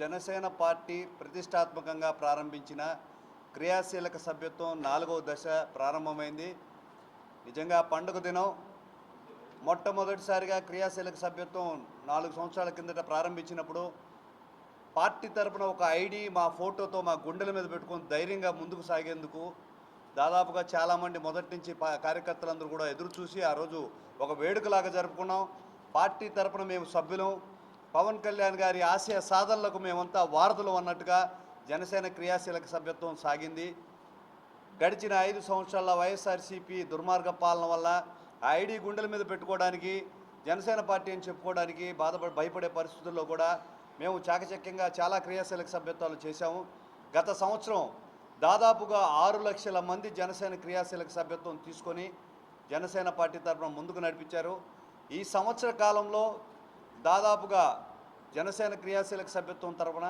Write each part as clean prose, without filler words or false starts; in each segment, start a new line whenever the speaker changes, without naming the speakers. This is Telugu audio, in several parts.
జనసేన పార్టీ ప్రతిష్టాత్మకంగా ప్రారంభించిన క్రియాశీలక సభ్యత్వం 4వ దశ ప్రారంభమైంది. నిజంగా పండుగ దినం. మొట్టమొదటిసారిగా క్రియాశీలక సభ్యత్వం 4 సంవత్సరాల కిందట ప్రారంభించినప్పుడు పార్టీ తరపున ఒక ఐడి మా ఫోటోతో మా గుండెల మీద పెట్టుకొని ధైర్యంగా ముందుకు సాగేందుకు దాదాపుగా చాలామంది మొదటి నుంచి కార్యకర్తలందరూ కూడా ఎదురు చూసి ఆ రోజు ఒక వేడుకలాగా జరుపుకున్నాం. పార్టీ తరపున మేము సభ్యులం. పవన్ కళ్యాణ్ గారి ఆశయ సాధనలకు మేమంతా వారధులు అన్నట్టుగా జనసేన క్రియాశీలక సభ్యత్వం సాగింది. గడిచిన 5 సంవత్సరాల వైఎస్ఆర్సీపీ దుర్మార్గ పాలన వల్ల ఆ ఐడి గుండెల మీద పెట్టుకోవడానికి, జనసేన పార్టీ అని చెప్పుకోవడానికి భయపడే పరిస్థితుల్లో కూడా మేము చాకచక్యంగా చాలా క్రియాశీలక సభ్యత్వాలు చేశాము. గత సంవత్సరం దాదాపుగా 6 లక్షల మంది జనసేన క్రియాశీలక సభ్యత్వం తీసుకొని జనసేన పార్టీ తరఫున ముందుకు నడిపించారు. ఈ సంవత్సర కాలంలో దాదాపుగా జనసేన క్రియాశీలక సభ్యత్వం తరఫున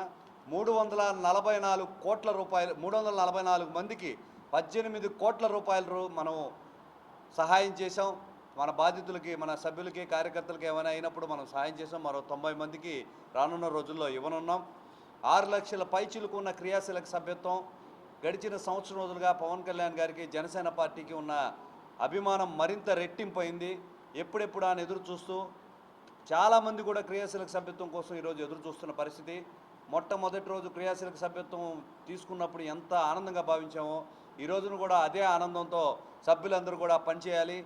344 కోట్ల రూపాయలు 344 మందికి 18 కోట్ల రూపాయలు మనం సహాయం చేశాం. మన బాధితులకి, మన సభ్యులకి, కార్యకర్తలకి ఏమైనా అయినప్పుడు మనం సహాయం చేసాం. మరో 90 మందికి రానున్న రోజుల్లో ఇవ్వనున్నాం. 6 లక్షల పైచిలుకున్న క్రియాశీలక సభ్యత్వం. గడిచిన సంవత్సరం రోజులుగా పవన్ కళ్యాణ్ గారికి, జనసేన పార్టీకి ఉన్న అభిమానం మరింత రెట్టింపైంది. ఎప్పుడెప్పుడు అని ఎదురు చూస్తూ చాలామంది కూడా క్రియాశీలక సభ్యత్వం కోసం ఈరోజు ఎదురు చూస్తున్న పరిస్థితి. మొట్టమొదటి రోజు క్రియాశీలక సభ్యత్వం తీసుకున్నప్పుడు ఎంత ఆనందంగా భావించామో ఈ రోజును కూడా అదే ఆనందంతో సభ్యులందరూ కూడా పనిచేయాలి.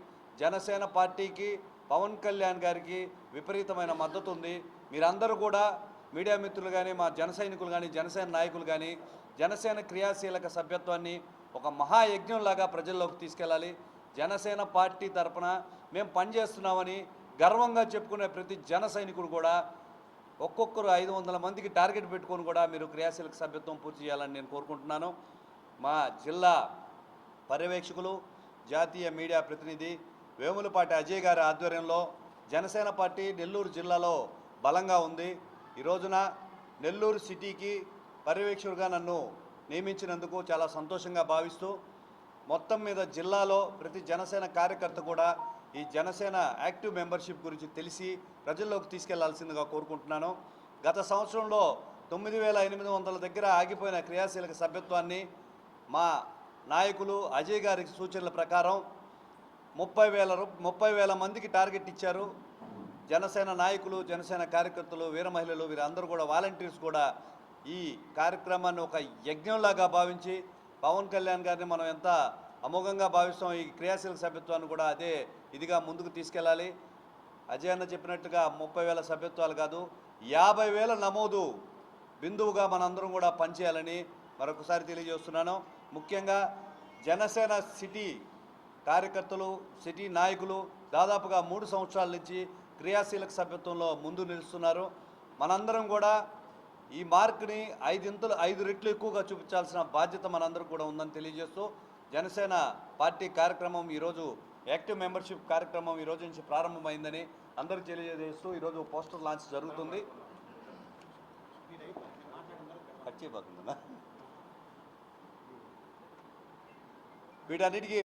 జనసేన పార్టీకి, పవన్ కళ్యాణ్ గారికి విపరీతమైన మద్దతు ఉంది. మీరందరూ కూడా మీడియా మిత్రులు కానీ, మా జన సైనికులు కానీ, జనసేన నాయకులు కానీ జనసేన క్రియాశీలక సభ్యత్వాన్ని ఒక మహాయజ్ఞంలాగా ప్రజల్లోకి తీసుకెళ్ళాలి. జనసేన పార్టీ తరపున మేము పనిచేస్తున్నామని గర్వంగా చెప్పుకునే ప్రతి జన సైనికుడు కూడా ఒక్కొక్కరు 500 మందికి టార్గెట్ పెట్టుకొని కూడా మీరు క్రియాశీలక సభ్యత్వం పూర్తి చేయాలని నేను కోరుకుంటున్నాను. మా జిల్లా పర్యవేక్షకులు, జాతీయ మీడియా ప్రతినిధి వేములపాటి అజయ్ గారి ఆధ్వర్యంలో జనసేన పార్టీ నెల్లూరు జిల్లాలో బలంగా ఉంది. ఈ రోజున నెల్లూరు సిటీకి పర్యవేక్షకుడిగా నన్ను నియమించినందుకు చాలా సంతోషంగా భావిస్తూ, మొత్తం మీద జిల్లాలో ప్రతి జనసేన కార్యకర్త కూడా ఈ జనసేన యాక్టివ్ మెంబర్షిప్ గురించి తెలిసి ప్రజల్లోకి తీసుకెళ్లాల్సిందిగా కోరుకుంటున్నాను. గత సంవత్సరంలో 9,800 దగ్గర ఆగిపోయిన క్రియాశీలక సభ్యత్వాన్ని మా నాయకులు అజయ్ గారి సూచనల ప్రకారం 30,000 మందికి టార్గెట్ ఇచ్చారు. జనసేన నాయకులు, జనసేన కార్యకర్తలు, వీర మహిళలు, వీరందరూ కూడా వాలంటీర్స్ కూడా ఈ కార్యక్రమాన్ని ఒక యజ్ఞంలాగా భావించి పవన్ కళ్యాణ్ గారిని మనం ఎంత అమోఘంగా భావిస్తాం, ఈ క్రియాశీలక సభ్యత్వాన్ని కూడా అదే ఇదిగా ముందుకు తీసుకెళ్ళాలి. అజయ్ అన్న చెప్పినట్టుగా 30,000 సభ్యత్వాలు కాదు, 50,000 నమోదు బిందువుగా మనందరం కూడా పనిచేయాలని మరొకసారి తెలియజేస్తున్నాను. ముఖ్యంగా జనసేన సిటీ కార్యకర్తలు, సిటీ నాయకులు దాదాపుగా 3 సంవత్సరాల నుంచి క్రియాశీలక సభ్యత్వంలో ముందు నిలుస్తున్నారు. మనందరం కూడా ఈ మార్క్ని 5 రెట్లు ఎక్కువగా చూపించాల్సిన బాధ్యత మనందరూ కూడా ఉందని తెలియజేస్తూ, జనసేన పార్టీ కార్యక్రమం ఈరోజు యాక్టివ్ మెంబర్షిప్ కార్యక్రమం ఈరోజు నుంచి ప్రారంభమైందని అందరికీ తెలియజేస్తూ ఈరోజు పోస్టర్ లాంచ్ జరుగుతుంది. వీటన్నిటికీ